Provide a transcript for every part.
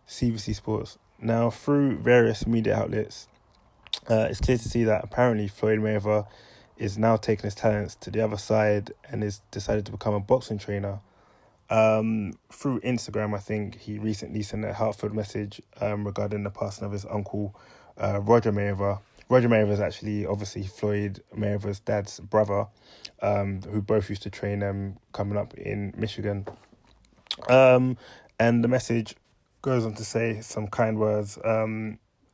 CBC Sports. Now, through various media outlets, it's clear to see that apparently Floyd Mayweather is now taking his talents to the other side and is decided to become a boxing trainer. Through Instagram, I think he recently sent a heartfelt message regarding the passing of his uncle, Roger Mayweather. Roger Mayweather is actually obviously Floyd Mayweather's dad's brother, who both used to train them coming up in Michigan. And the message goes on to say some kind words.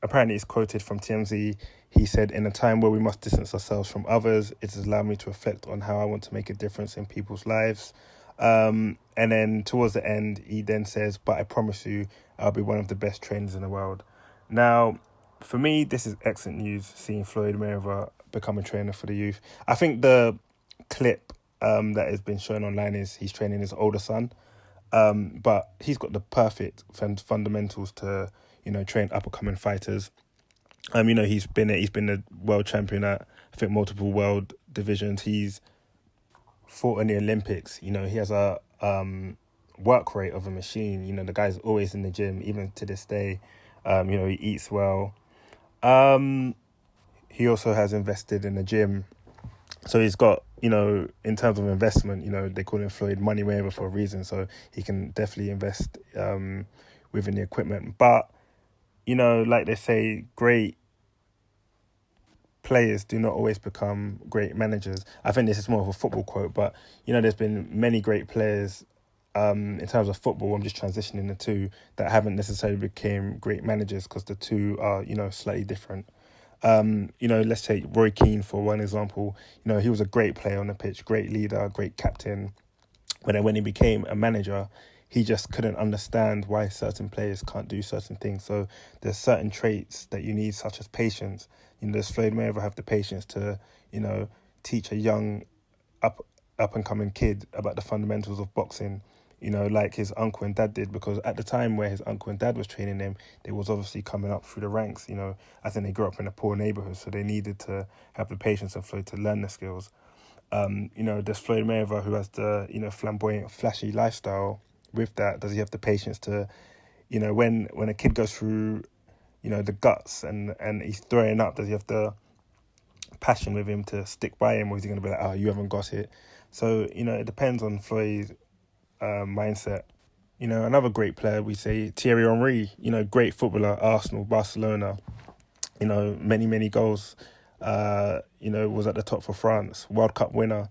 Apparently, it's quoted from TMZ. He said, "In a time where we must distance ourselves from others, it has allowed me to reflect on how I want to make a difference in people's lives." And then towards the end, he then says, "But I promise you, I'll be one of the best trainers in the world." Now, for me, this is excellent news, seeing Floyd Mayweather become a trainer for the youth. I think the clip that has been shown online is he's training his older son. But he's got the perfect fundamentals to, train up and coming fighters. He's been a world champion at, I think, multiple world divisions. He's fought in the Olympics. He has a work rate of a machine. The guy's always in the gym, even to this day. He eats well. He also has invested in the gym. So he's got, in terms of investment, they call him Floyd Money Mayweather for a reason. So he can definitely invest within the equipment. But, like they say, great players do not always become great managers. I think this is more of a football quote, but, there's been many great players in terms of football. I'm just transitioning the two that haven't necessarily become great managers because the two are, slightly different. Let's take Roy Keane for one example. He was a great player on the pitch, great leader, great captain. But then when he became a manager, he just couldn't understand why certain players can't do certain things. So there's certain traits that you need, such as patience. Does Floyd Mayweather have the patience to, teach a young up and coming kid about the fundamentals of boxing? Like his uncle and dad did, because at the time where his uncle and dad was training him, they was obviously coming up through the ranks. I think they grew up in a poor neighborhood, so they needed to have the patience of Floyd to learn the skills. There's Floyd Mayweather who has the, flamboyant, flashy lifestyle. With that, does he have the patience to, when a kid goes through, the guts and he's throwing up, does he have the passion with him to stick by him, or is he going to be like, oh, you haven't got it? So, it depends on Floyd's mindset. Another great player, we say Thierry Henry, great footballer, Arsenal, Barcelona, many goals, was at the top for France, World Cup winner.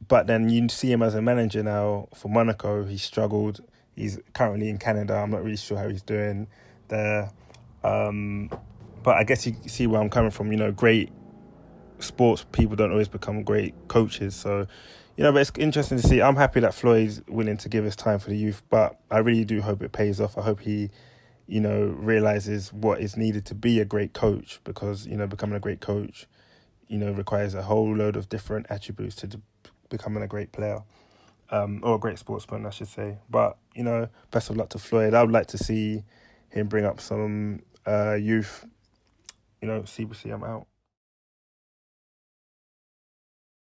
But then you see him as a manager now for Monaco. He struggled. He's currently in Canada. I'm not really sure how he's doing there. But I guess you see where I'm coming from. Great sports people don't always become great coaches. So, but it's interesting to see. I'm happy that Floyd's willing to give his time for the youth, but I really do hope it pays off. I hope he, realizes what is needed to be a great coach, because, becoming a great coach, requires a whole load of different attributes to becoming a great player, or a great sportsman, I should say. But, best of luck to Floyd. I would like to see him bring up some youth. CBC, I'm out.